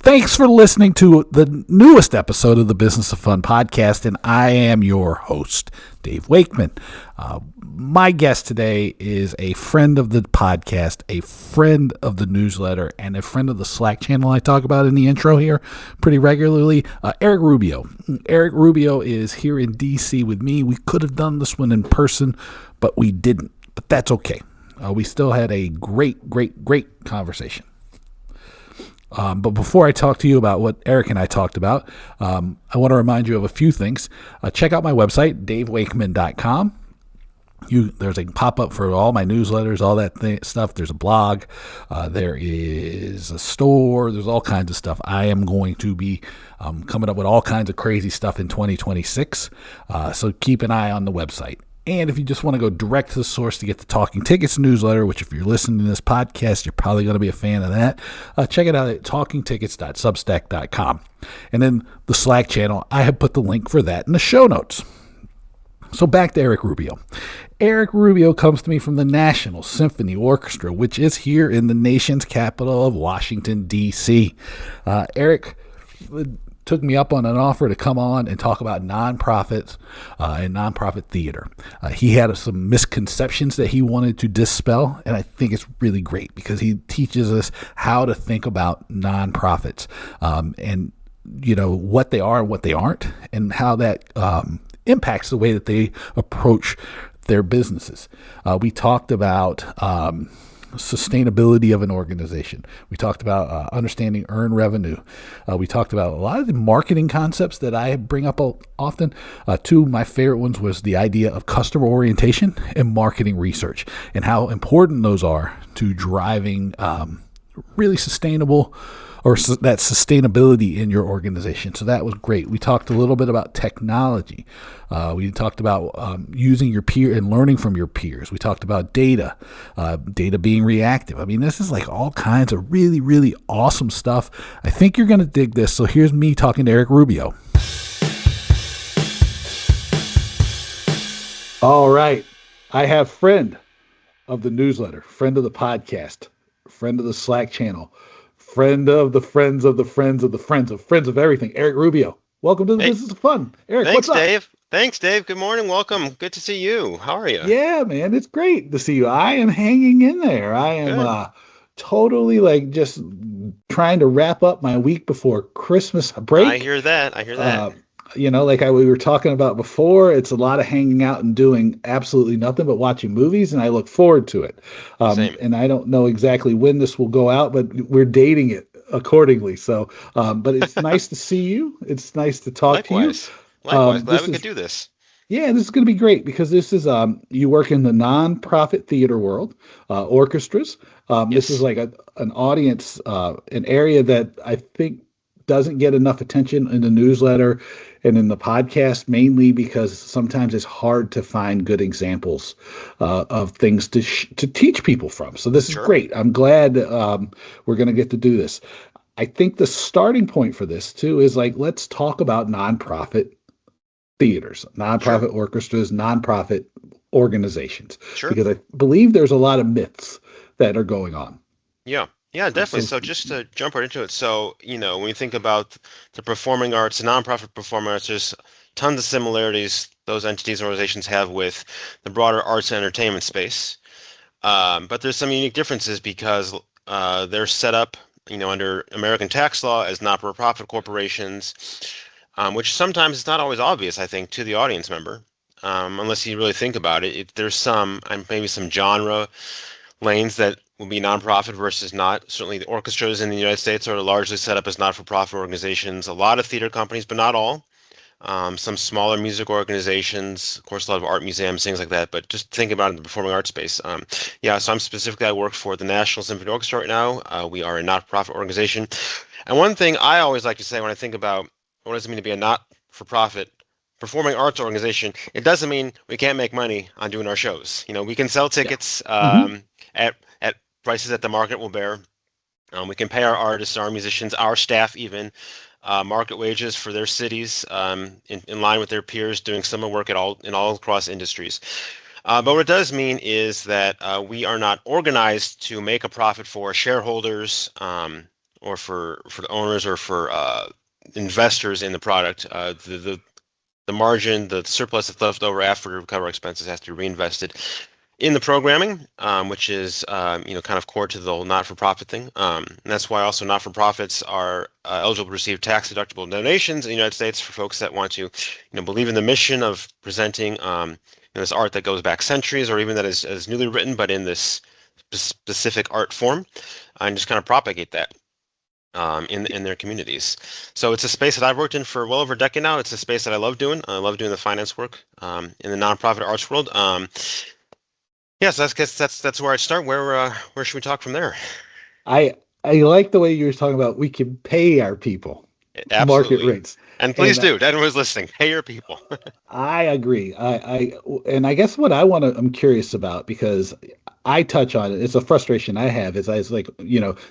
Thanks for listening to the newest episode of the Business of Fun podcast, and I am your host, Dave Wakeman. My guest today is a friend of the podcast, a friend of the newsletter, and a friend of the Slack channel I talk about in the intro here pretty regularly, Eric Rubio. Eric Rubio is here in D.C. with me. We could have done this one in person, but we didn't. But that's okay. We still had a great conversation. But before I talk to you about what Eric and I talked about, I want to remind you of a few things. Check out my website, davewakeman.com. There's a pop-up for all my newsletters, all that stuff. There's a blog. There is a store. There's all kinds of stuff. I am going to be coming up with all kinds of crazy stuff in 2026. So keep an eye on the website. And if you just want to go direct to the source to get the Talking Tickets newsletter, which if you're listening to this podcast, you're probably going to be a fan of that, check it out at talkingtickets.substack.com. And then the Slack channel, I have put the link for that in the show notes. So back to Eric Rubio. Eric Rubio comes to me from the National Symphony Orchestra, which is here in the nation's capital of Washington, D.C. Eric took me up on an offer to come on and talk about nonprofits and nonprofit theater. He had some misconceptions that he wanted to dispel, and I think it's really great because he teaches us how to think about nonprofits and what they are and what they aren't, and how that impacts the way that they approach their businesses. We talked about sustainability of an organization. We talked about understanding earned revenue. We talked about a lot of the marketing concepts that I bring up often. Two of my favorite ones was the idea of customer orientation and marketing research, and how important those are to driving really sustainable that sustainability in your organization. So that was great. We talked a little bit about technology. We talked about using your peer and learning from your peers. We talked about data being reactive. I mean, this is like all kinds of really, really awesome stuff. I think you're going to dig this. So here's me talking to Eric Rubio. All right. I have friend of the newsletter, friend of the podcast, friend of the Slack channel, friend of the friends of the friends of the friends of everything, Eric Rubio. Welcome to the Business of Fun. Eric, thanks, what's up? Dave. Thanks, Dave. Good morning. Welcome. Good to see you. How are you? Yeah, man. It's great to see you. I am hanging in there. I am totally just trying to wrap up my week before Christmas break. I hear that. We were talking about before, it's a lot of hanging out and doing absolutely nothing but watching movies, and I look forward to it. Same. And I don't know exactly when this will go out, but we're dating it accordingly. So, but it's nice to see you. It's nice to talk to you. Likewise. Glad we could do this. Yeah, this is going to be great because this is you work in the nonprofit theater world, orchestras. Yes. This is like an audience, an area that I think doesn't get enough attention in the newsletter and in the podcast, mainly because sometimes it's hard to find good examples of things to teach people from. So this is great. I'm glad we're going to get to do this. I think the starting point for this too is let's talk about nonprofit theaters, nonprofit orchestras, nonprofit organizations, because I believe there's a lot of myths that are going on. Yeah, definitely. So just to jump right into it. So, when we think about the performing arts, nonprofit performing arts, there's tons of similarities those entities and organizations have with the broader arts and entertainment space. But there's some unique differences because they're set up, under American tax law as not-for-profit corporations, which sometimes is not always obvious, I think, to the audience member, unless you really think about it. There's some genre lanes that will be nonprofit versus not. Certainly the orchestras in the United States are largely set up as not-for-profit organizations. A lot of theater companies, but not all. Some smaller music organizations, of course, a lot of art museums, things like that. But just think about it in the performing arts space. So I work for the National Symphony Orchestra right now. We are a not-for-profit organization. And one thing I always like to say when I think about what does it mean to be a not-for-profit performing arts organization, it doesn't mean we can't make money on doing our shows. We can sell tickets at prices that the market will bear. We can pay our artists, our musicians, our staff even market wages for their cities in line with their peers doing similar work in all across industries. But what it does mean is that we are not organized to make a profit for shareholders, for the owners or for investors in the product, the margin, the surplus that's left over after recover expenses has to be reinvested in the programming, which is kind of core to the whole not-for-profit thing. And that's why also not-for-profits are eligible to receive tax-deductible donations in the United States for folks that want to, believe in the mission of presenting this art that goes back centuries, or even that is newly written, but in this specific art form, and just kind of propagate that in their communities. So it's a space that I've worked in for well over a decade now. It's a space that I love doing. I love doing the finance work in the nonprofit arts world. Yeah, so that's where I start. Where should we talk from there? I I like the way you were talking about we can pay our people market Absolutely. rates. And please And do. Anyone who's listening, pay your people. I agree. And I guess what I'm curious about because I touch on it. It's a frustration I have. Is I was like,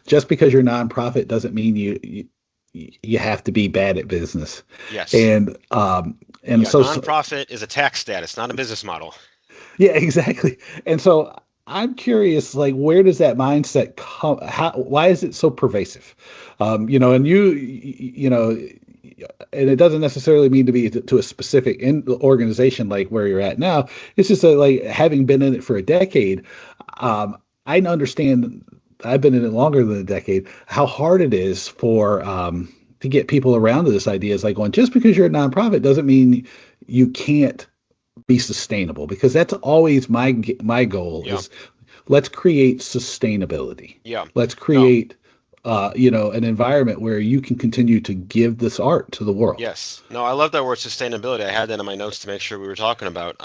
just because you're nonprofit doesn't mean you have to be bad at business. Yes. And Yeah, so nonprofit is a tax status, not a business model. yeah, exactly. And so I'm curious, like, where does that mindset come? Why is it so pervasive? And and it doesn't necessarily mean to be to a specific organization like where you're at now. It's just like having been in it for a decade, I understand. I've been in it longer than a decade. How hard it is for to get people around to this idea is like going just because you're a nonprofit doesn't mean you can't be sustainable because that's always my goal Yeah. is let's create sustainability. Yeah. Let's No. create an environment where you can continue to give this art to the world. Yes. No, I love that word sustainability. I had that in my notes to make sure we were talking about.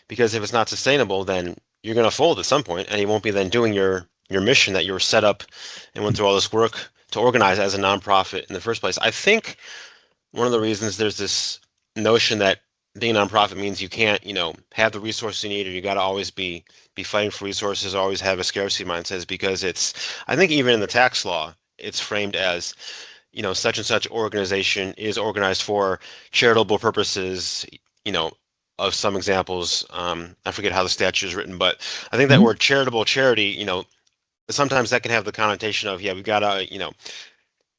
Because if it's not sustainable, then you're going to fold at some point, and you won't be then doing your mission that you were set up and went through all this work to organize as a nonprofit in the first place. I think one of the reasons there's this notion that being a nonprofit means you can't, have the resources you need, or you got to always be fighting for resources, always have a scarcity mindset, is because I think even in the tax law, it's framed as, such and such organization is organized for charitable purposes, you know, of some examples. I forget how the statute is written, but I think that Mhm. word charitable charity, sometimes that can have the connotation of, yeah, we gotta,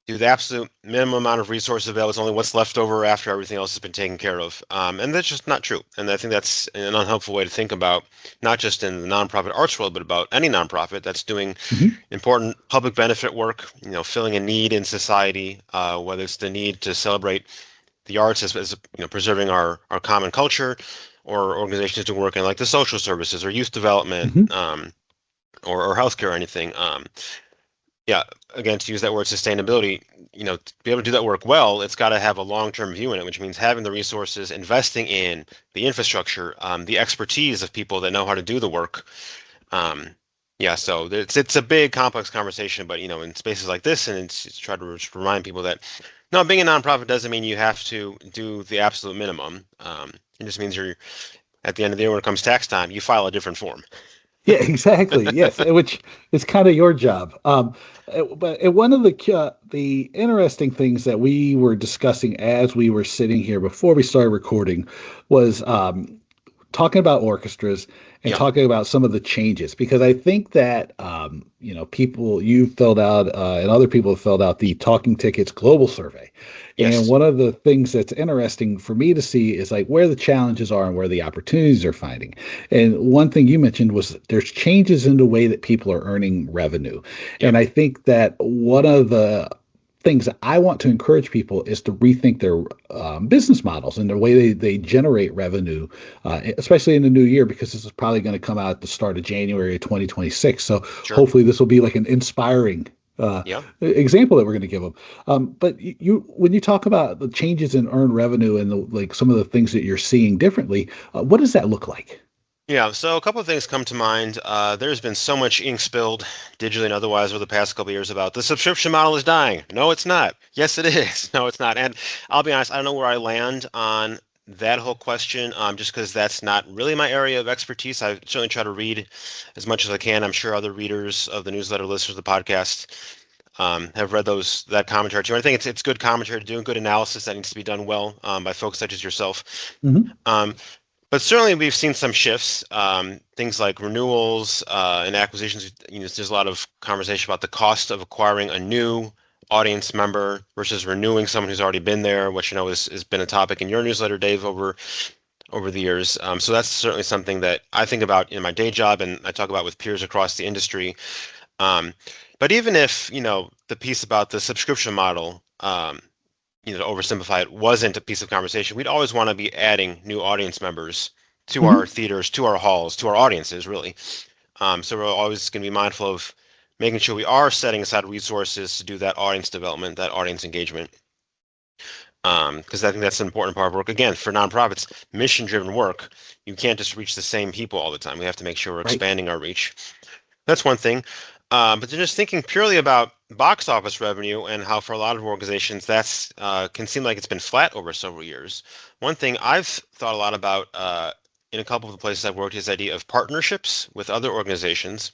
do the absolute minimum amount of resources available. It's only what's left over after everything else has been taken care of. And that's just not true. And I think that's an unhelpful way to think about, not just in the nonprofit arts world, but about any nonprofit that's doing Mhm. important public benefit work, filling a need in society, whether it's the need to celebrate the arts as preserving our common culture, or organizations doing work in like the social services or youth development, Mhm. or healthcare or anything. Yeah, again, to use that word sustainability, to be able to do that work well, it's got to have a long-term view in it, which means having the resources, investing in the infrastructure, the expertise of people that know how to do the work. Um, yeah, so it's a big, complex conversation, but in spaces like this, and it's try to just remind people that no, being a nonprofit doesn't mean you have to do the absolute minimum. It just means you're at the end of the year when it comes tax time, you file a different form. Yeah, exactly. Yes, which is kind of your job. But one of the interesting things that we were discussing as we were sitting here before we started recording was talking about orchestras and Yeah. talking about some of the changes because I think that people you filled out and other people have filled out the Talking Tickets Global Survey, and Yes. one of the things that's interesting for me to see is like where the challenges are and where the opportunities are finding. And one thing you mentioned was there's changes in the way that people are earning revenue, Yep. and I think that one of the things that I want to encourage people is to rethink their business models and the way they generate revenue, especially in the new year, because this is probably going to come out at the start of January of 2026. So Sure. hopefully this will be like an inspiring Yeah. example that we're going to give them. But when you talk about the changes in earned revenue and like some of the things that you're seeing differently, what does that look like? Yeah, so a couple of things come to mind. There's been so much ink spilled, digitally and otherwise, over the past couple of years about the subscription model is dying. No, it's not. Yes, it is. No, it's not. And I'll be honest, I don't know where I land on that whole question, just because that's not really my area of expertise. I certainly try to read as much as I can. I'm sure other readers of the newsletter, listeners of the podcast, have read that commentary too. I think it's good commentary to do, good analysis that needs to be done well by folks such as yourself. Hmm. Um, But certainly we've seen some shifts. Things like renewals and acquisitions. There's a lot of conversation about the cost of acquiring a new audience member versus renewing someone who's already been there, which has been a topic in your newsletter, Dave, over the years. So that's certainly something that I think about in my day job, and I talk about with peers across the industry. But even if the piece about the subscription model, to oversimplify it, wasn't a piece of conversation, we'd always want to be adding new audience members to our theaters, to our halls, to our audiences, really. So we're always going to be mindful of making sure we are setting aside resources to do that audience development, that audience engagement. Because I think that's an important part of work. Again, for nonprofits, mission-driven work, you can't just reach the same people all the time. We have to make sure we're expanding our reach. That's one thing. But then just thinking purely about box office revenue and how for a lot of organizations that's can seem like it's been flat over several years. One thing I've thought a lot about in a couple of the places I've worked is the idea of partnerships with other organizations.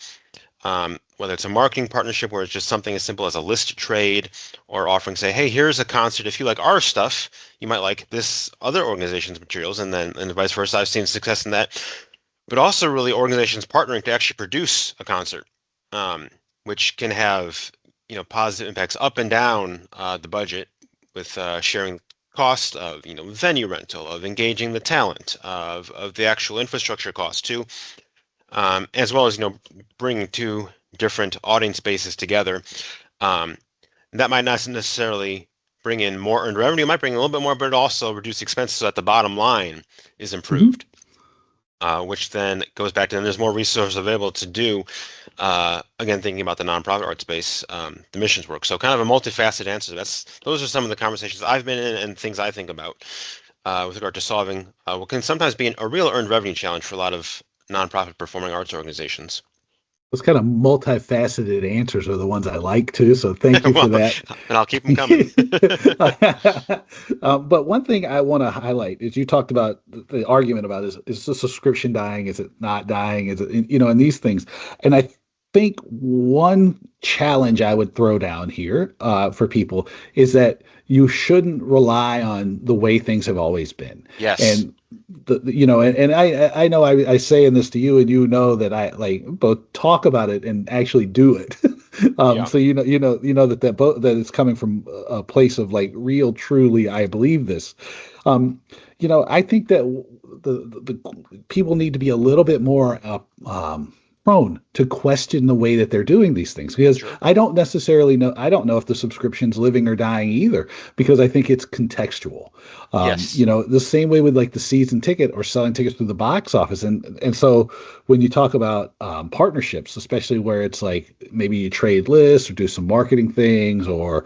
Whether it's a marketing partnership where it's just something as simple as a list trade or offering, say, hey, here's a concert. If you like our stuff, you might like this other organization's materials, and vice versa. I've seen success in that. But also really organizations partnering to actually produce a concert, which can have positive impacts up and down the budget with sharing cost of venue rental, of engaging the talent, of the actual infrastructure cost too, as well as bringing two different audience bases together. That might not necessarily bring in more earned revenue. It might bring in a little bit more, but it also reduce expenses so that the bottom line is improved. Which then goes back to, and there's more resources available to do, again, thinking about the nonprofit art space, the missions work. So kind of a multifaceted answer. Those are some of the conversations I've been in and things I think about with regard to solving what can sometimes be a real earned revenue challenge for a lot of nonprofit performing arts organizations. Those kind of multifaceted answers are the ones I like too. So thank you for that. And I'll keep them coming. But one thing I want to highlight is you talked about the argument about is the subscription dying? Is it not dying? Is it, and these things. And I think one challenge I would throw down here for people is that you shouldn't rely on the way things have always been. Yes. And and I know I saying this to you, and that I like both talk about it and actually do it. So that it's coming from a place of like real, truly, I believe this. I think that the people need to be a little bit more prone to question the way that they're doing these things, because I don't necessarily know. I don't know if the subscription's living or dying either, because I think it's contextual. Yes. The same way with like the season ticket or selling tickets through the box office. And so when you talk about partnerships, especially where it's like maybe you trade lists or do some marketing things or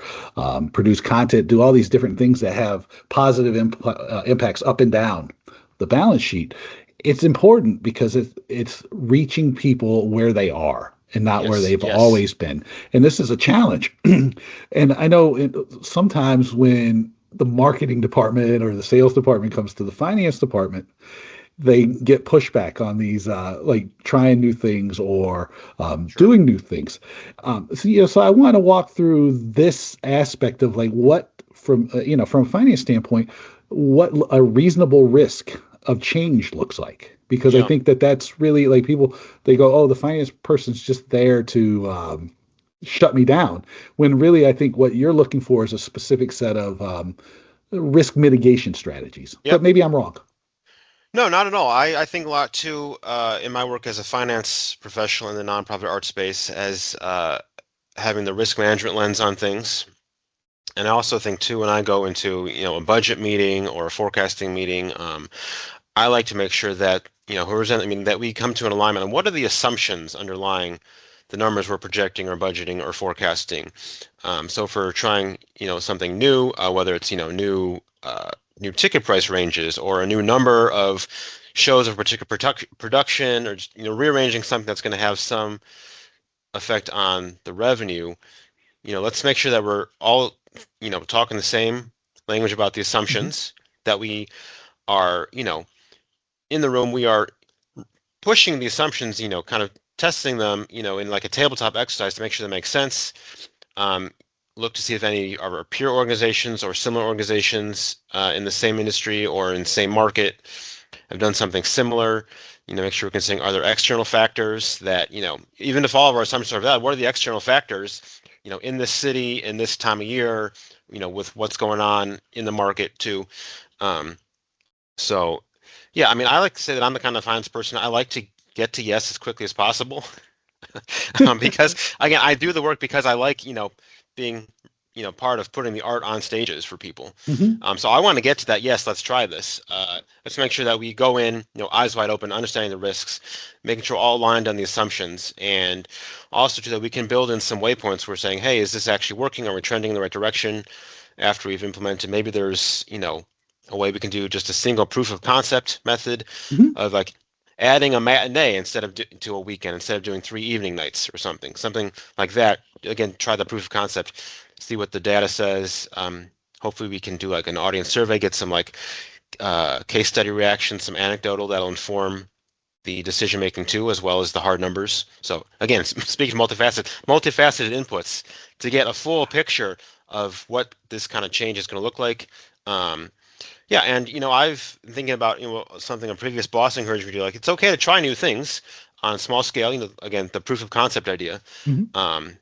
produce content, do all these different things that have positive impacts up and down the balance sheet. It's important because it's reaching people where they are and not where they've always been. And this is a challenge. And I know sometimes when the marketing department or the sales department comes to the finance department, they get pushback on these like trying new things or doing new things. So I want to walk through this aspect of like what from a finance standpoint, what a reasonable risk of change looks like, because I think that's really like people, they go, oh, the finance person's just there to shut me down, when really I think what you're looking for is a specific set of risk mitigation strategies. But maybe I'm wrong. No, not at all. I think a lot too in my work as a finance professional in the nonprofit art space as having the risk management lens on things. And I also think too, when I go into a budget meeting or a forecasting meeting, I like to make sure that that we come to an alignment on what are the assumptions underlying the numbers we're projecting or budgeting or forecasting. So for trying something new, whether it's new ticket price ranges or a new number of shows of particular production, or just, rearranging something that's going to have some effect on the revenue. Let's make sure that we're all talking the same language about the assumptions, that we are in the room, we are pushing the assumptions, kind of testing them, in like a tabletop exercise to make sure they make sense. Look to see if any of our peer organizations or similar organizations in the same industry or in the same market have done something similar. Make sure we're considering, are there external factors that, even if all of our assumptions are valid, what are the external factors, in this city, in this time of year, with what's going on in the market too. Um, so, yeah, I mean, I like to say that I'm the kind of finance person. I like to get to yes as quickly as possible. Because again, I do the work because I like, being, part of putting the art on stages for people. Hmm. So I want to get to that. Yes, let's try this. Let's make sure that we go in, eyes wide open, understanding the risks, making sure all aligned on the assumptions, and also that we can build in some waypoints. We're saying, hey, is this actually working? Are we trending in the right direction after we've implemented? Maybe there's, a way we can do just a single proof of concept method Hmm. of like adding a matinee instead of to a weekend, instead of doing 3 evening nights or something like that. Again, try the proof of concept, see what the data says. Hopefully we can do like an audience survey, get some like case study reactions, some anecdotal that'll inform the decision making too, as well as the hard numbers. So again, speaking of multifaceted inputs to get a full picture of what this kind of change is going to look like. Um, yeah, and I've been thinking about something a previous boss encouraged me to do. Like, it's okay to try new things on a small scale. Again, the proof of concept idea. Hmm. Um,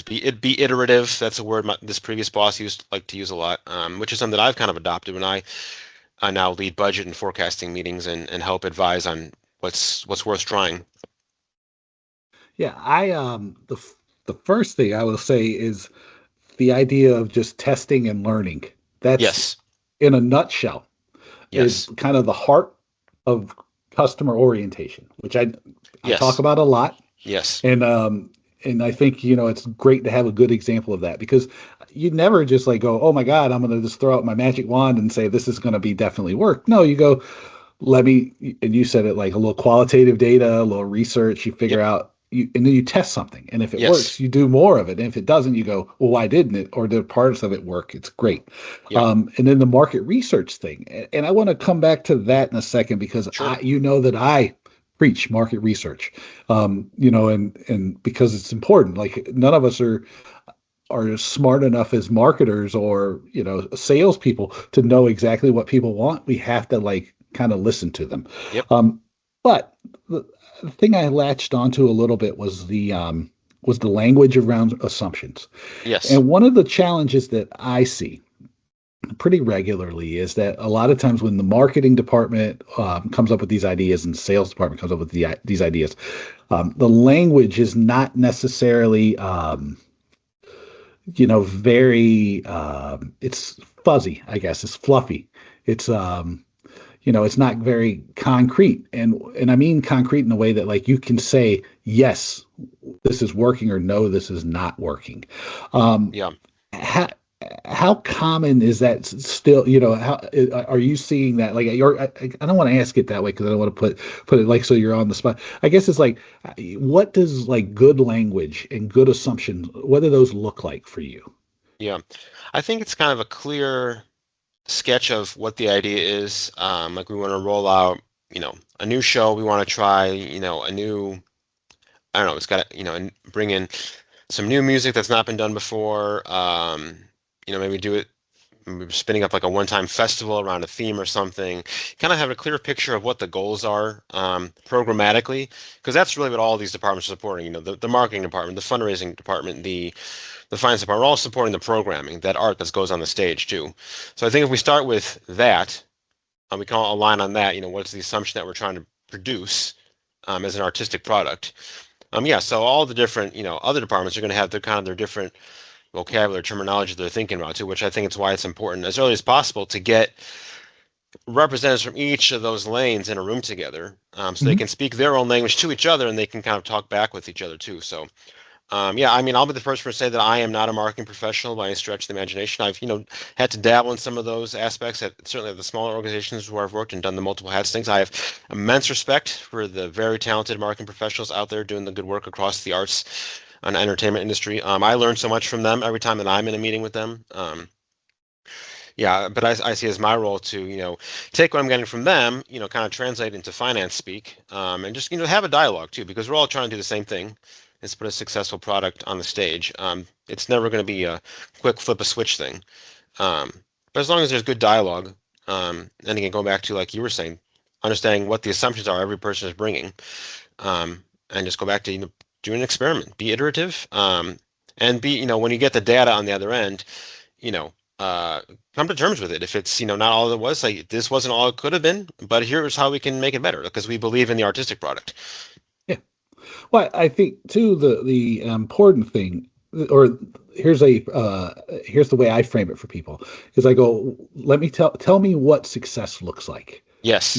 be iterative. That's a word this previous boss used like to use a lot, which is something that I've kind of adopted when I now lead budget and forecasting meetings and help advise on what's worth trying. Yeah, the first thing I will say is the idea of just testing and learning. That's Yes, in a nutshell is yes, kind of the heart of customer orientation, which I talk yes, about a lot. yes. And and I think it's great to have a good example of that because you never just like go, oh my God, I'm going to just throw out my magic wand and say this is going to be definitely work. No, you go, let me, and you said it like a little qualitative data, a little research, you figure Yep. out, and then you test something. And if it Yes. works, you do more of it. And if it doesn't, you go, well, why didn't it? Or did parts of it work? It's great. Yep. And then the market research thing. And I want to come back to that in a second because Sure. that I preach market research, and because it's important. Like none of us are smart enough as marketers or salespeople to know exactly what people want. We have to like kind of listen to them. Yep. But the thing I latched onto a little bit was the language around assumptions. Yes. And one of the challenges that I see pretty regularly is that a lot of times when the marketing department comes up with these ideas and the sales department comes up with these ideas, the language is not necessarily very it's fuzzy, I guess. It's fluffy. It's it's not very concrete. And I mean concrete in a way that like you can say, yes, this is working or no, this is not working. Um, Yeah. how, how common is that still, how are you seeing that? Like I don't want to ask it that way because I don't want to put it like so you're on the spot. I guess it's like what does like good language and good assumptions, what do those look like for you? Yeah. I think it's kind of a clear sketch of what the idea is. Like we want to roll out, a new show. We want to try, a new, I don't know, it's got to, and bring in some new music that's not been done before. Maybe do it, maybe spinning up like a one-time festival around a theme or something. Kind of have a clear picture of what the goals are programmatically, because that's really what all these departments are supporting. The marketing department, the fundraising department, the finance department are all supporting the programming, that art that goes on the stage too. So I think if we start with that, we can all align on that. What's the assumption that we're trying to produce as an artistic product? Yeah. So all the different, other departments are going to have their different vocabulary, terminology they're thinking about too, which I think it's why it's important as early as possible to get representatives from each of those lanes in a room together, so they Mhm. can speak their own language to each other and they can kind of talk back with each other too. So yeah, I mean, I'll be the first person to say that I am not a marketing professional by any stretch of the imagination. I've, had to dabble in some of those aspects at certainly at the smaller organizations where I've worked and done the multiple hats things. I have immense respect for the very talented marketing professionals out there doing the good work across the arts and entertainment industry. I learn so much from them every time that I'm in a meeting with them. Yeah, but I see as my role to, take what I'm getting from them, kind of translate into finance speak, and just, have a dialogue too, because we're all trying to do the same thing, is put a successful product on the stage. It's never going to be a quick flip a switch thing. But as long as there's good dialogue, and again, going back to like you were saying, understanding what the assumptions are every person is bringing, and just go back to doing an experiment, be iterative, and be when you get the data on the other end, you know, come to terms with it. If it's not all it was, like this wasn't all it could have been, but here's how we can make it better because we believe in the artistic product. Yeah. Well, I think too the important thing, or here's the way I frame it for people, is I go, let me tell me what success looks like, Yes.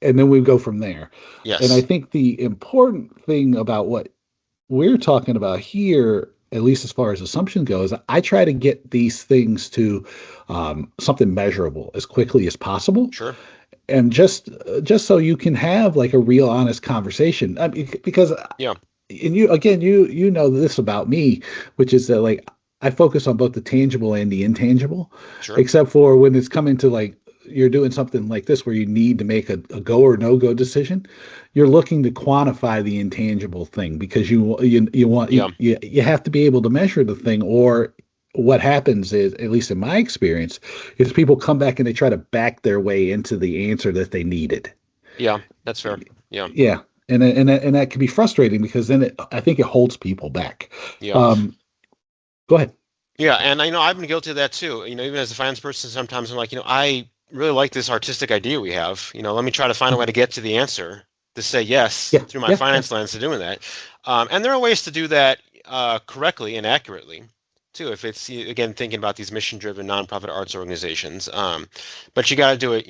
and then we go from there. And I Yes. think the important thing about what we're talking about here, at least as far as assumption goes, I try to get these things to something measurable as quickly as possible, Sure. and just so you can have like a real honest conversation. I mean, because Yeah. and you again, you know this about me, which is that like I focus on both the tangible and the intangible, Sure. except for when it's coming to like you're doing something like this where you need to make a go or no go decision. You're looking to quantify the intangible thing because you want Yeah. you have to be able to measure the thing, or what happens is, at least in my experience, is people come back and they try to back their way into the answer that they needed. Yeah. That's fair. Yeah. Yeah, and that can be frustrating because then I think it holds people back. Yeah. Um, Go ahead. Yeah, and I know I've been guilty of that too. Even as a finance person, sometimes I'm like, I really like this artistic idea we have. Let me try to find a way to get to the answer to say yes Yeah, through my yeah, yeah, finance lens to doing that. And there are ways to do that correctly and accurately too. If it's again thinking about these mission-driven nonprofit arts organizations, but you got to do it,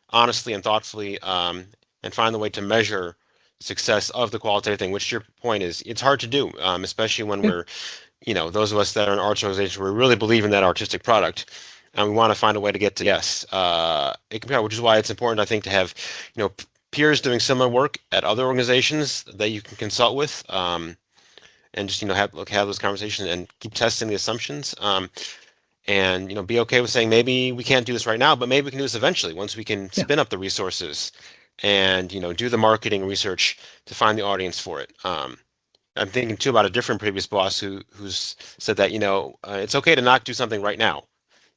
honestly and thoughtfully, and find the way to measure success of the qualitative thing. Which your point is, it's hard to do, especially when yeah, we're those of us that are in arts organizations, we really believe in that artistic product, and we want to find a way to get to yes. It can be hard, which is why it's important, I think, to have peers doing similar work at other organizations that you can consult with, and just have those conversations and keep testing the assumptions, and be okay with saying maybe we can't do this right now, but maybe we can do this eventually once we can yeah, spin up the resources and do the marketing research to find the audience for it. I'm thinking too about a different previous boss who's said that it's okay to not do something right now.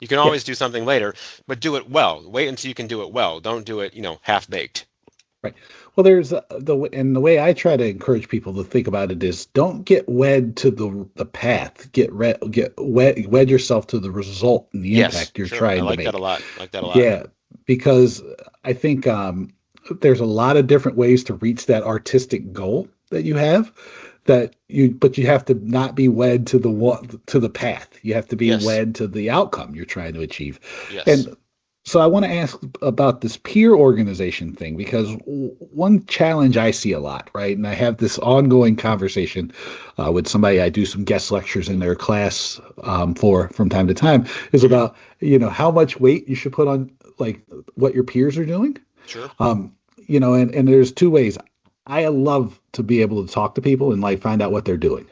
You can yeah. always do something later, but do it well. Wait until you can do it well. Don't do it half baked. Right. Well, there's the way I try to encourage people to think about it is don't get wed to the path. Wed yourself to the result and the Yes, impact you're sure. I trying to like that a make. lot. I like that a lot. Yeah, because I think there's a lot of different ways to reach that artistic goal that you have. But you have to not be wed to the path. You have to be Yes. wed to the outcome you're trying to achieve. Yes. And so I want to ask about this peer organization thing because one challenge I see a lot, right? And I have this ongoing conversation with somebody I do some guest lectures in their class for from time to time is Hmm. about how much weight you should put on like what your peers are doing. Sure. Um, and there's two ways. I love to be able to talk to people and like find out what they're doing.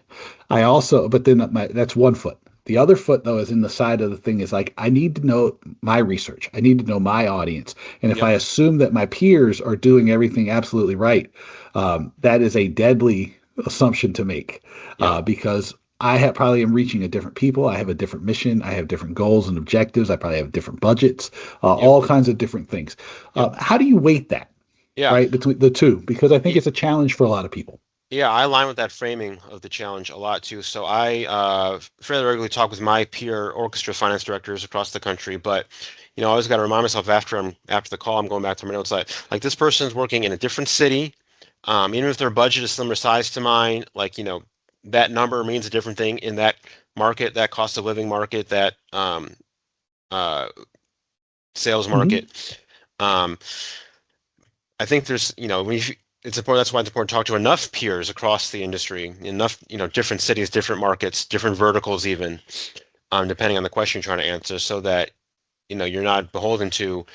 But then that's one foot. The other foot, though, is in the side of the thing is like, I need to know my research. I need to know my audience. And if Yep. I assume that my peers are doing everything absolutely right, that is a deadly assumption to make Yep. because probably am reaching a different people. I have a different mission. I have different goals and objectives. I probably have different budgets, Yep. all kinds of different things. Yep. How do you weight that, Yeah. right, between the two? Because I think Y- it's a challenge for a lot of people. Yeah, I align with that framing of the challenge a lot too. So I fairly regularly talk with my peer orchestra finance directors across the country, but I always got to remind myself after the call, I'm going back to my notes like this person's working in a different city. Even if their budget is similar size to mine, like that number means a different thing in that market, that cost of living market, that uh, sales Hmm. market. Um, I think there's, it's important. That's why it's important to talk to enough peers across the industry, enough, different cities, different markets, different verticals, even, depending on the question you're trying to answer, so that you're not beholden to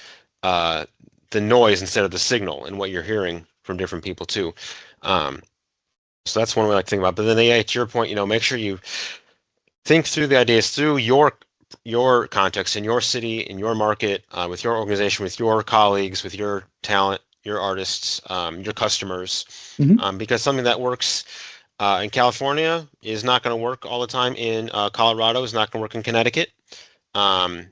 uh, the noise instead of the signal and what you're hearing from different people too. Um, so that's one way I like to think about. But then, yeah, to your point, make sure you think through the ideas through your context in your city, in your market, with your organization, with your colleagues, with your talent, your artists, your customers, Hmm. because something that works in California is not going to work all the time in Colorado, is not going to work in Connecticut. Um,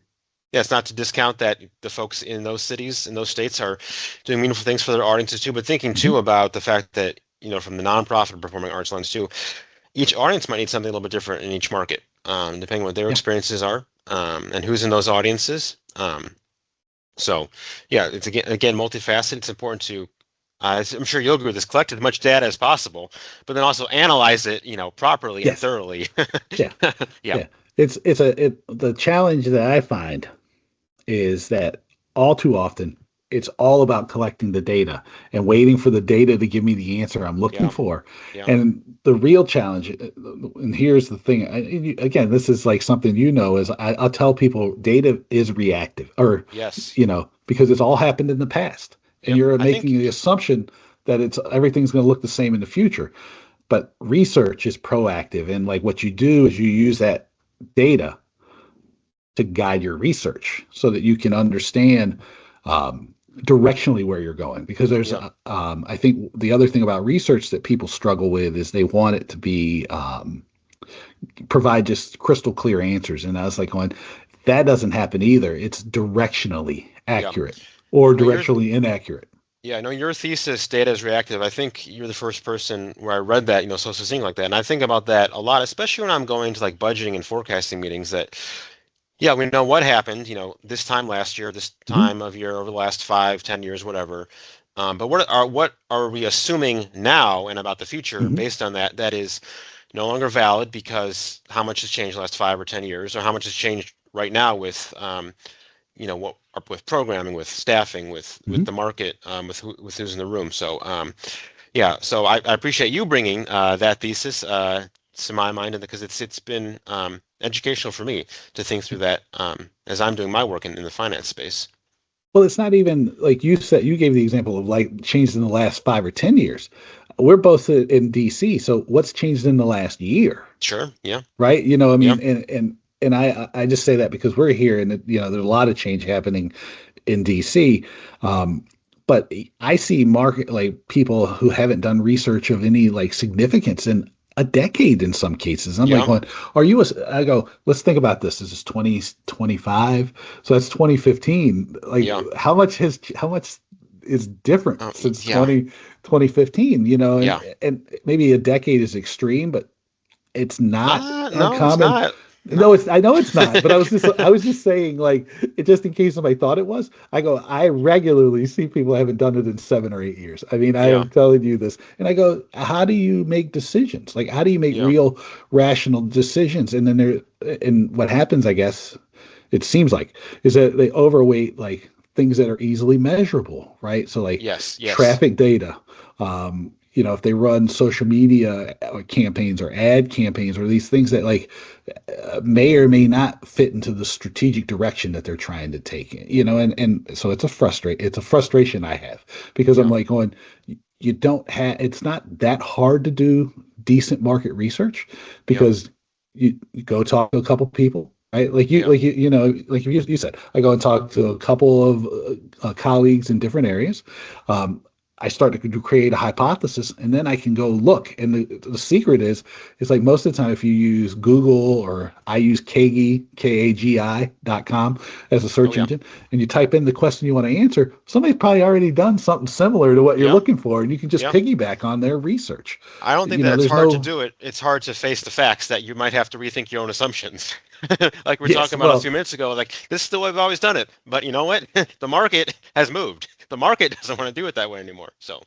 Yeah, it's not to discount that the folks in those cities, in those states, are doing meaningful things for their audiences too, but thinking Hmm. too about the fact that, from the nonprofit and performing arts lens too, each audience might need something a little bit different in each market, depending on what their Yeah. experiences are, and who's in those audiences. So, yeah, it's again multifaceted. It's important to, I'm sure you'll agree with this, collect as much data as possible, but then also analyze it, properly and Yes. thoroughly. Yeah. Yeah, Yeah. The challenge that I find is that all too often it's all about collecting the data and waiting for the data to give me the answer I'm looking yeah, for. yeah, And the real challenge, and here's the thing, again, this is like something is I'll tell people data is reactive, or yes, because it's all happened in the past, and yep. you're I think making the assumption that everything's going to look the same in the future. But research is proactive, and like what you do is you use that data to guide your research so that you can understand directionally where you're going. Because Yep. I think the other thing about research that people struggle with is they want it to be provide just crystal clear answers. And I was like, going, that doesn't happen either. It's directionally Yeah. accurate or No, you're directionally inaccurate. Yeah, no, your thesis, data is reactive. I think you're the first person where I read that, so succinct like that. And I think about that a lot, especially when I'm going to like budgeting and forecasting meetings that, yeah, we know what happened, this time last year, this Mm-hmm, time of year, over the last 5, 10 years, whatever. But what are we assuming now and about the future mm-hmm, based on that that is no longer valid because how much has changed the last 5 or 10 years, or how much has changed right now with what with programming, with staffing, with mm-hmm. the market, with who's in the room. So yeah, so I appreciate you bringing that thesis to my mind, and because it's been educational for me to think through that as I'm doing my work in the finance space. Well, it's not even like you said, you gave the example of like changed in the last 5 or 10 years. We're both in DC. So what's changed in the last year? Sure. Yeah. Right? I Yeah. mean, and I just say that because we're here and there's a lot of change happening in DC. Um, but I see market like people who haven't done research of any like significance in a decade in some cases. I'm like, Yeah. going, I go, let's think about this. This is 2025. So that's 2015. Like Yeah. how much is different since Yeah. 2015, Yeah. and maybe a decade is extreme, but it's not No, it's uncommon. not. No, No. I know it's not, but I was just saying, like, just in case somebody thought it was. I go, I regularly see people haven't done it in 7 or 8 years. I mean, I Yeah. am telling you this, and I go, how do you make decisions? Like, how do you make Yeah. real rational decisions? And then and what happens, I guess, it seems like, is that they overweight like things that are easily measurable, right? So like Yes. Yes. traffic data, if they run social media campaigns or ad campaigns or these things that like may or may not fit into the strategic direction that they're trying to take, and so it's a frustration I have because I'm Yeah. like going, you don't have, it's not that hard to do decent market research Yeah. because you go talk to a couple people, right? Yeah. Like you said, I go and talk to a couple of colleagues in different areas. I start to create a hypothesis, and then I can go look. And the secret is, it's like most of the time, if you use Google or I use Kagi.com as a Oh search yeah. engine, and you type in the question you want to answer, somebody's probably already done something similar to what you're Yeah. looking for, and you can just Yeah. piggyback on their research. I don't think that it's There's hard to no, do it. It's hard to face the facts that you might have to rethink your own assumptions. Like we were yes, talking about a well, few minutes ago, like this is the way I've always done it. But you know what? The market has moved. The market doesn't want to do it that way anymore. So,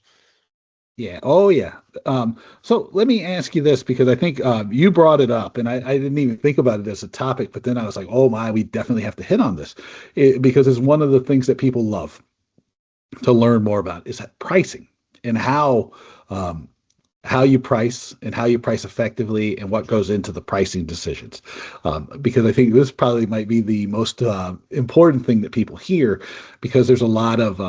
yeah. Oh, yeah. So let me ask you this because I think you brought it up, and I didn't even think about it as a topic, but then I was like, oh my, we definitely have to hit on this because it's one of the things that people love to learn more about is that pricing and um, how you price and how you price effectively and what sure. goes into the pricing decisions. Because I think this probably might be the most important thing that people hear because there's a lot of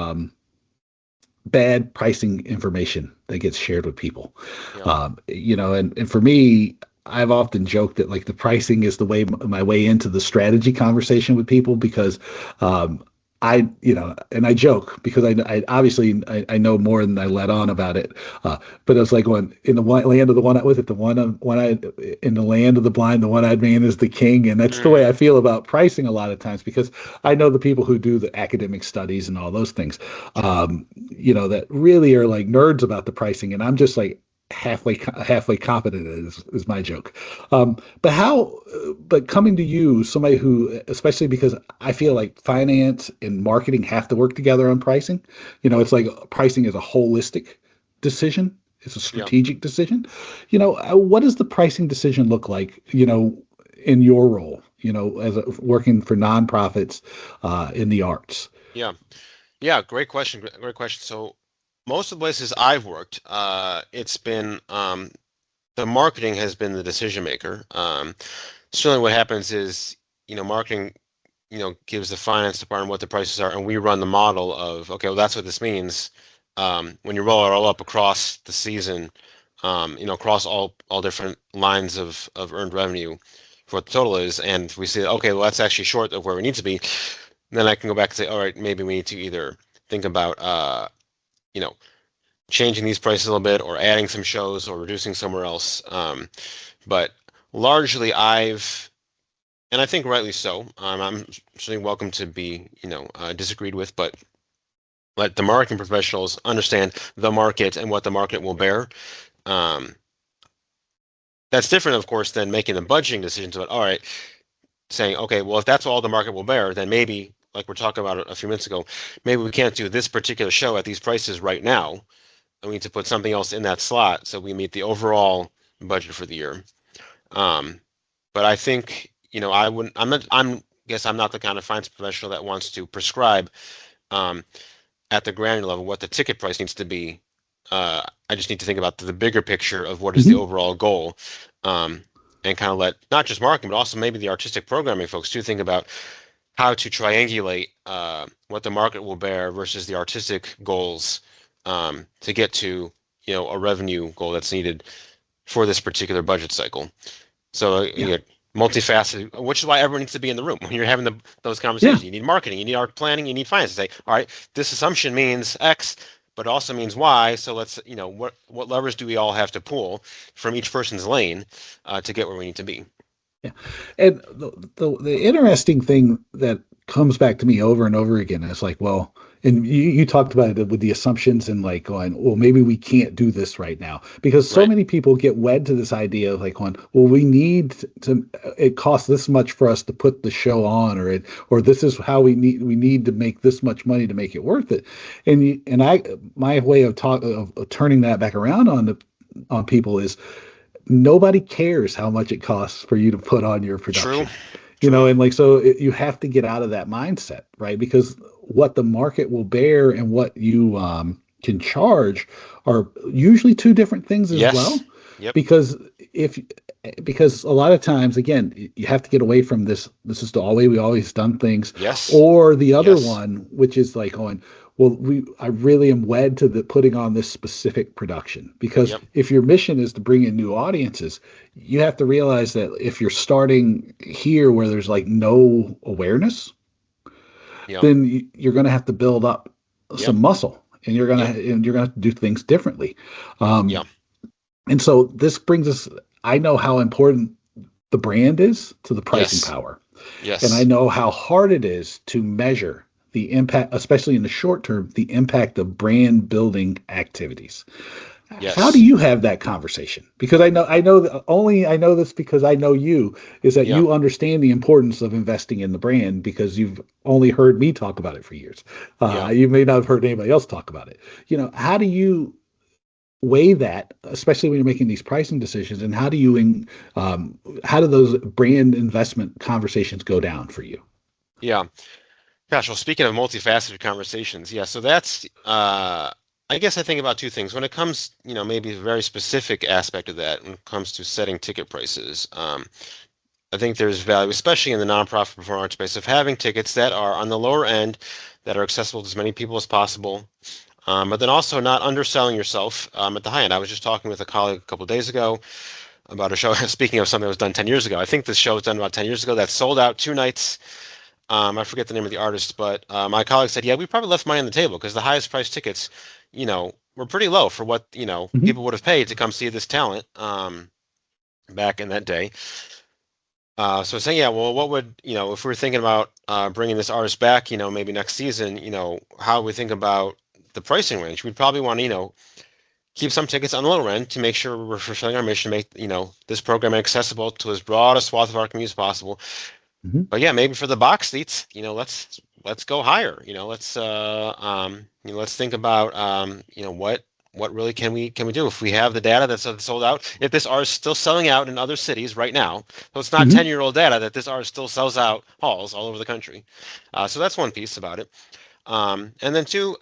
bad pricing information that gets shared with people. Yeah. And for me, I've often joked that like the pricing is the way my way into the strategy conversation with people because um, and I joke because I obviously I know more than I let on about it. But it's like when in the land of the one, was it the one eyed in the land of the blind, the one-eyed man is the king, and that's the way I feel about pricing a lot of times because I know the people who do the academic studies and all those things, that really are like nerds about the pricing, and I'm just like halfway competent is my joke. But coming to you, somebody who, especially because I feel like finance and marketing have to work together on pricing. It's like pricing is a holistic decision. It's a Yeah. strategic decision. What does the pricing decision look like, in your role, as working for nonprofits, in the arts? Yeah. Yeah. Great question. Great question. So most of the places I've worked, it's been the marketing has been the decision maker. Certainly what happens is, marketing, gives the finance department what the prices are, and we run the model of, okay, well, that's what this means. When you roll it all up across the season, across all different lines of earned revenue for what the total is, and we say, okay, well, that's actually short of where we need to be. Then I can go back and say, all right, maybe we need to either think about, you know, changing these prices a little bit, or adding some shows, or reducing somewhere else. But largely, and I think rightly so. I'm certainly welcome to be, disagreed with, but let the marketing professionals understand the market and what the market will bear. Um, that's different, of course, than making the budgeting decisions about, all right, saying, okay, well, if that's all the market will bear, then maybe, like we're talking about a few minutes ago, maybe we can't do this particular show at these prices right now, and we need to put something else in that slot so we meet the overall budget for the year. But I think, I wouldn't. Guess I'm not the kind of finance professional that wants to prescribe um, at the granular level what the ticket price needs to be. I just need to think about the bigger picture of what is the Mhm. overall goal, and kind of let not just marketing, but also maybe the artistic programming folks to think about how to triangulate what the market will bear versus the artistic goals, to get to a revenue goal that's needed for this particular budget cycle. So Yeah. multifaceted, which is why everyone needs to be in the room when you're having those Yeah. conversations. You need marketing, you need art planning, you need finance to say, all right, this assumption means X, but it also means Y. So let's, what levers do we all have to pull from each person's lane to get where we need to be? Yeah. And the interesting thing that comes back to me over and over again is like, well, and you talked about it with the assumptions and like going, well, maybe we can't do this right now because so Right. many people get wed to this idea of like going, well, we need to, it costs this much for us to put the show on, or this is how we need to make this much money to make it worth it. My way of of turning that back around on people is nobody cares how much it costs for you to put on your True. production. True. And like so you have to get out of that mindset, right? Because what the market will bear and what you can charge are usually two different things as Yes. well. Yep. Because if because a lot of times, again, you have to get away from this is the way we always done things, Yes. or the other Yes. one, which is like going, well, I really am wed to the putting on this specific production. Because Yep. if your mission is to bring in new audiences, you have to realize that if you're starting here where there's like no awareness, Yep. then you're going to have to build up Yep. some muscle, and Yep. you're going to have to do things differently. Um, Yep. and so this brings us. I know how important the brand is to the pricing Yes. power, and I Yes. know how hard it is to measure the impact, especially in the short term, the impact of brand building activities. How do Yes. you have that conversation? Because I know this because I know you, is that Yeah. you understand the importance of investing in the brand because you've only heard me talk about it for years. Yeah. You may not have heard anybody else talk about it. How do you weigh that, especially when you're making these pricing decisions, and how do those brand investment conversations go down for you? Yeah. Gosh, well, speaking of multifaceted conversations, yeah, so that's, I guess I think about two things. When it comes, maybe a very specific aspect of that, when it comes to setting ticket prices, I think there's value, especially in the nonprofit performing arts space, of having tickets that are on the lower end, that are accessible to as many people as possible, but then also not underselling yourself at the high end. I was just talking with a colleague a couple of days ago about a show, speaking of something that was done 10 years ago. I think this show was done about 10 years ago that sold out 2 nights. I forget the name of the artist, but my colleague said, yeah, we probably left money on the table because the highest price tickets, were pretty low for what, Hmm. people would have paid to come see this talent back in that day. So saying, yeah, well, what would, if we were thinking about bringing this artist back, maybe next season, how we think about the pricing range, we'd probably want to, keep some tickets on the lower end to make sure we're fulfilling our mission to make, this program accessible to as broad a swath of our community as possible. Hmm. But yeah, maybe for the box seats, let's go higher. Let's think about, what really can we do if we have the data that's sold out. If this art is still selling out in other cities right now, so it's not Hmm. 10-year-old data that this art still sells out halls all over the country. So that's one piece about it. And then two,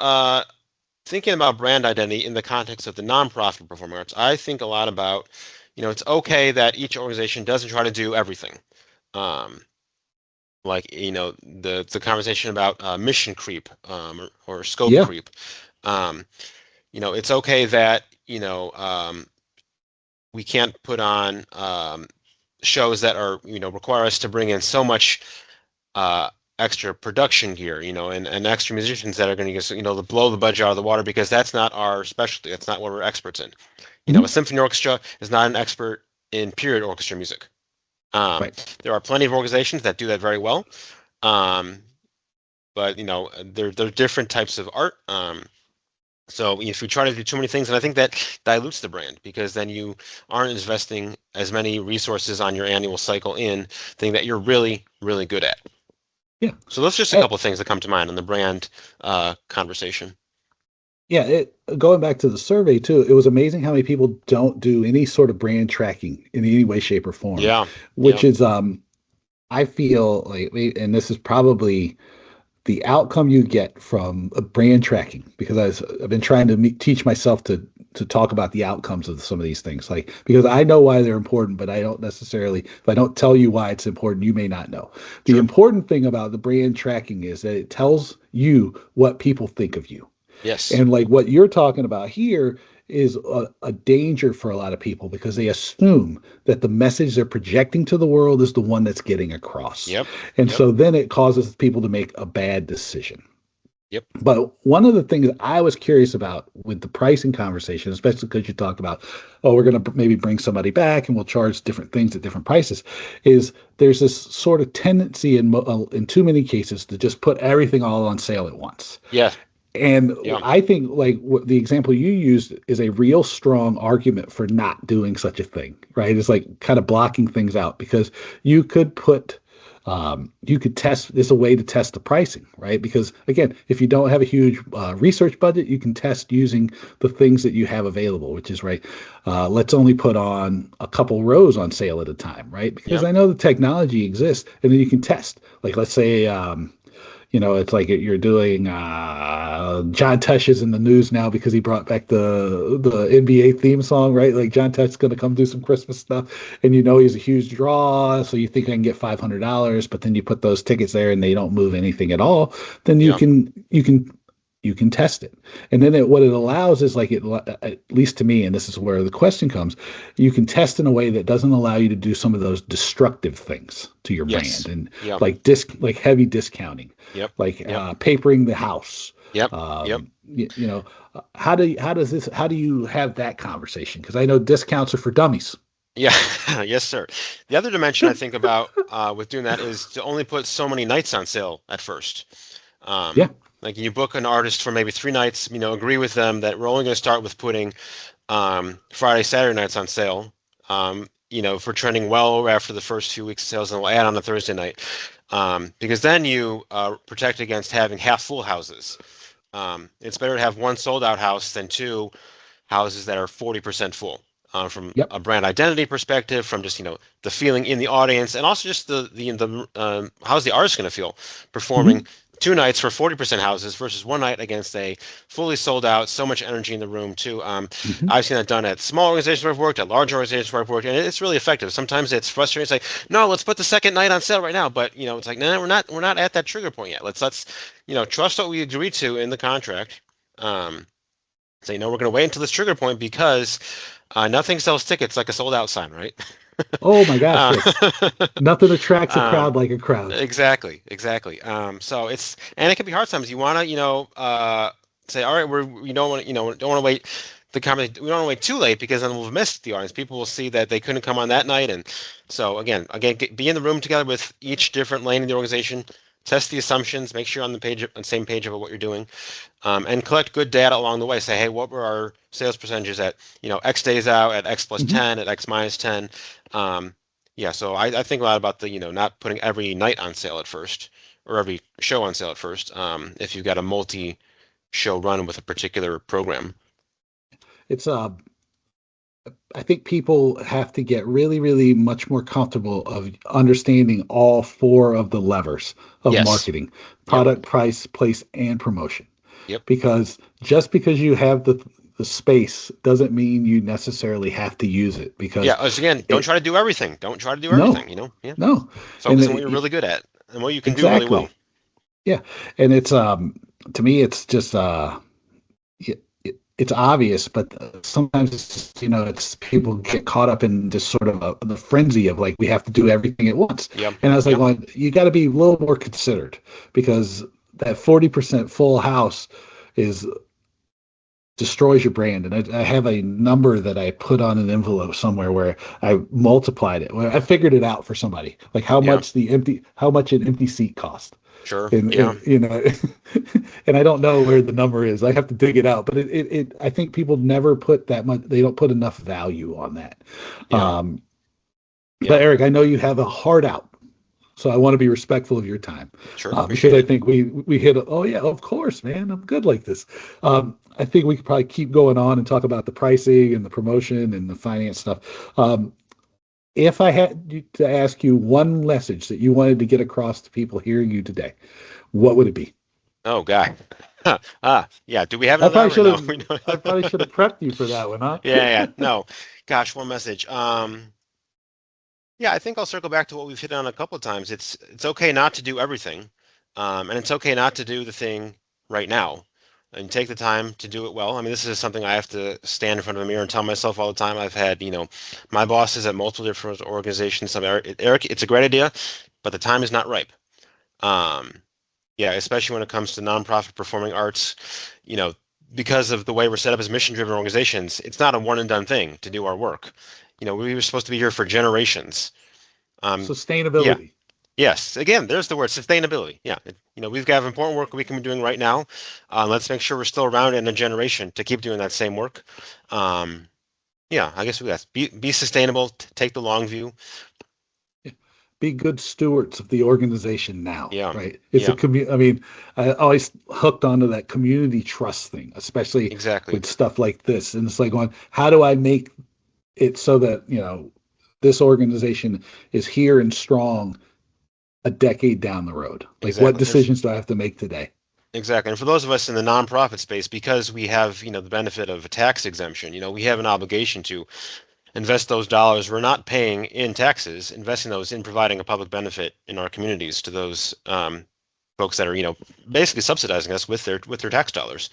thinking about brand identity in the context of the nonprofit performing arts, I think a lot about, it's okay that each organization doesn't try to do everything. Um, like the conversation about mission creep, or scope Yeah. creep. Um, it's okay that we can't put on shows that are require us to bring in so much uh, extra production gear, and extra musicians that are going to just to blow the budget out of the water because that's not our specialty. That's not what we're experts in. A Hmm. symphony orchestra is not an expert in period orchestra music. Um, Right. there are plenty of organizations that do that very well. Um, but they're different types of art. So if you try to do too many things, and I think that dilutes the brand because then you aren't investing as many resources on your annual cycle in thing that you're really, really good at. Yeah. So those are just a couple of things that come to mind in the brand conversation. Yeah, going back to the survey too, it was amazing how many people don't do any sort of brand tracking in any way, shape, or form, Yeah, which yeah, is I feel like, and this is probably the outcome you get from a brand tracking, because I've been trying to teach myself to talk about the outcomes of some of these things, like because I know why they're important, but I don't necessarily, if I don't tell you why it's important, you may not know. The sure. important thing about the brand tracking is that it tells you what people think of you. Yes. And like what you're talking about here is a danger for a lot of people because they assume that the message they're projecting to the world is the one that's getting across. Yep. And Yep. so then it causes people to make a bad decision. Yep. But one of the things I was curious about with the pricing conversation, especially because you talked about, oh, we're going to maybe bring somebody back and we'll charge different things at different prices, is there's this sort of tendency in too many cases to just put everything all on sale at once. Yeah. And Yeah. I think like the example you used is a real strong argument for not doing such a thing, right? It's like kind of blocking things out because you could put, you could test, there's a way to test the pricing, right? Because again, if you don't have a huge research budget, you can test using the things that you have available, which is right. Let's only put on a couple rows on sale at a time, right? Because Yeah. I know the technology exists and then you can test. Like, let's say, it's like you're doing John Tesh is in the news now because he brought back the NBA theme song, right? Like John Tesh's going to come do some Christmas stuff, and he's a huge draw, so you think I can get $500, but then you put those tickets there and they don't move anything at all. Then Yeah. you can test it, and then what it allows is like at least to me, and this is where the question comes, you can test in a way that doesn't allow you to do some of those destructive things to your brand Yes. and Yeah. like heavy discounting, Yep. like Yep. papering the house. Yep. Yep. How do you have that conversation? Because I know discounts are for dummies. Yeah. Yes, sir. The other dimension I think about with doing that is to only put so many nights on sale at first. Yeah. Like you book an artist for maybe 3 nights, agree with them that we're only going to start with putting Friday, Saturday nights on sale. If we're trending well after the first few weeks of sales, and we'll add on a Thursday night. Because then you protect against having half full houses. It's better to have one sold out house than two houses that are 40% full. From Yep. a brand identity perspective, from just the feeling in the audience, and also just the how's the artist going to feel performing Hmm. 2 nights for 40% houses versus one night against a fully sold out, so much energy in the room too. Hmm. I've seen that done at small organizations where I've worked, at large organizations where I've worked, and it's really effective. Sometimes it's frustrating. It's like, no, let's put the second night on sale right now, but it's like, no, we're not at that trigger point yet. Let's trust what we agreed to in the contract. Say, no, we're going to wait until this trigger point because Nothing sells tickets like a sold out sign, right? Oh my gosh, uh, yes. Nothing attracts a um, crowd like a crowd. exactly, exactly. So and it can be hard sometimes. You want to, say, all right, we don't want to, don't want to wait we don't want to wait too late because then we'll miss the audience. People will see that they couldn't come on that night, and so again, be in the room together with each different lane of the organization. Test the assumptions. Make sure you're on the same page about what you're doing, and collect good data along the way. Say, hey, what were our sales percentages at, X days out, at X plus Hmm. 10, at X minus 10. Um, yeah, so I think a lot about the, not putting every night on sale at first or every show on sale at first, if you've got a multi-show run with a particular program. It's I think people have to get really, really much more comfortable of understanding all four of the levers of Yes. marketing: Yep. product, price, place, and promotion. Yep. Because just because you have the space doesn't mean you necessarily have to use it Yeah. because As again, don't it try to do everything. Don't try to do no, everything, Yeah. no. And Focus on what you're really good at and what you can do really well. exactly. Yeah. And it's to me it's just it's obvious, but sometimes it's just, it's people get caught up in just sort of the frenzy of like we have to do everything at once. Yep. And I was like, Yep. well, you got to be a little more considered because that 40% full house is destroys your brand. And I have a number that I put on an envelope somewhere where I multiplied it. Where I figured it out for somebody, like Yeah. how much an empty seat cost. Sure. And, Yeah. and I don't know where the number is. I have to dig it out. But I think people never put that much. They don't put enough value on that. Yeah. Um, Yeah. but Eric, I know you have a heart out, so I want to be respectful of your time Sure. because Appreciate I it. think we hit. Oh yeah, of course, man. I'm good like this. I think we could probably keep going on and talk about the pricing and the promotion and the finance stuff. If I had to ask you one message that you wanted to get across to people hearing you today, what would it be? Oh, God. Yeah. Do we have I another probably hour? should No, have. we don't. I probably should have prepped you for that one, huh? Yeah. Yeah. No. Gosh, one message. Yeah, I think I'll circle back to what we've hit on a couple of times. It's okay not to do everything, and it's okay not to do the thing right now, and take the time to do it well. I mean, this is something I have to stand in front of a mirror and tell myself all the time. I've had, my bosses at multiple different organizations. Some Eric, it's a great idea, but the time is not ripe. Um, yeah, especially when it comes to nonprofit performing arts, you know, because of the way we're set up as mission-driven organizations, it's not a one and done thing to do our work. We were supposed to be here for generations. Yeah, Sustainability. yes. Again, there's the word sustainability. Yeah, we've got important work we can be doing right now. Let's make sure we're still around in a generation to keep doing that same work. Um, yeah, I guess we got be sustainable, take the long view. Be good stewards of the organization now, Yeah, right? It's a yeah, community. I mean, I always hooked onto that community trust thing, especially exactly, with stuff like this. And it's like going, how do I make it so that, this organization is here and strong a decade down the road? Like, what exactly. decisions do I have to make today? Exactly. And for those of us in the nonprofit space, because we have, the benefit of a tax exemption, we have an obligation to invest those dollars we're not paying in taxes, investing those in providing a public benefit in our communities to those folks that are, basically subsidizing us with their tax dollars,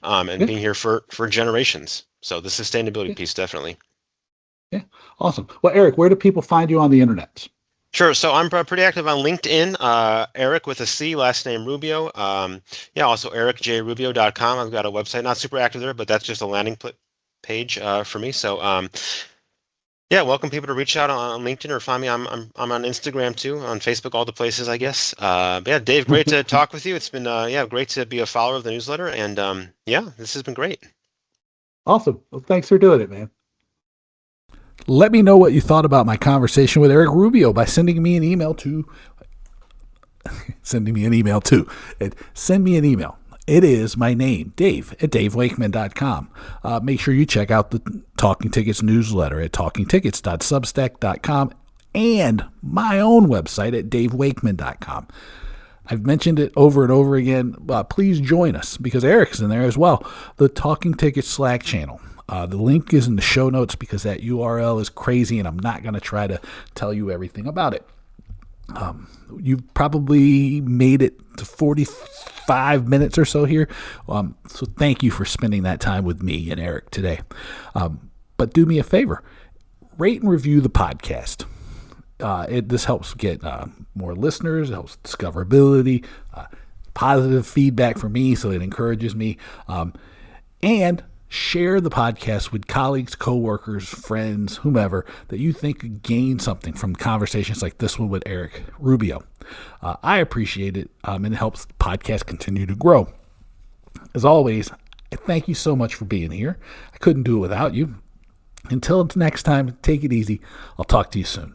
and Yeah, being here for generations. So the sustainability yeah, piece, definitely. yeah. Awesome. Well, Eric, where do people find you on the internet? Sure. So I'm pretty active on LinkedIn. Eric with a C, last name Rubio. Yeah, also ericjrubio.com. I've got a website, not super active there, but that's just a landing page for me. So yeah, welcome people to reach out on LinkedIn or find me. I'm on Instagram too, on Facebook, all the places, I guess. But yeah, Dave, great to talk with you. It's been yeah, great to be a follower of the newsletter, and yeah, this has been great. Awesome. Well, thanks for doing it, man. Let me know what you thought about my conversation with Eric Rubio by sending me an email to sending me an email too. Send me an email. It is my name, Dave, at davewakeman.com. Make sure you check out the Talking Tickets newsletter at talkingtickets.substack.com and my own website at davewakeman.com. I've mentioned it over and over again. Please join us because Eric's in there as well. The Talking Tickets Slack channel. The link is in the show notes because that URL is crazy and I'm not going to try to tell you everything about it. You've probably made it to 45 minutes or so here. So thank you for spending that time with me and Eric today. But do me a favor, rate and review the podcast. This helps get more listeners, it helps discoverability, positive feedback for me, so it encourages me. And share the podcast with colleagues, coworkers, friends, whomever that you think could gain something from conversations like this one with Eric Rubio. I appreciate it, and it helps the podcast continue to grow. As always, I thank you so much for being here. I couldn't do it without you. Until next time, take it easy. I'll talk to you soon.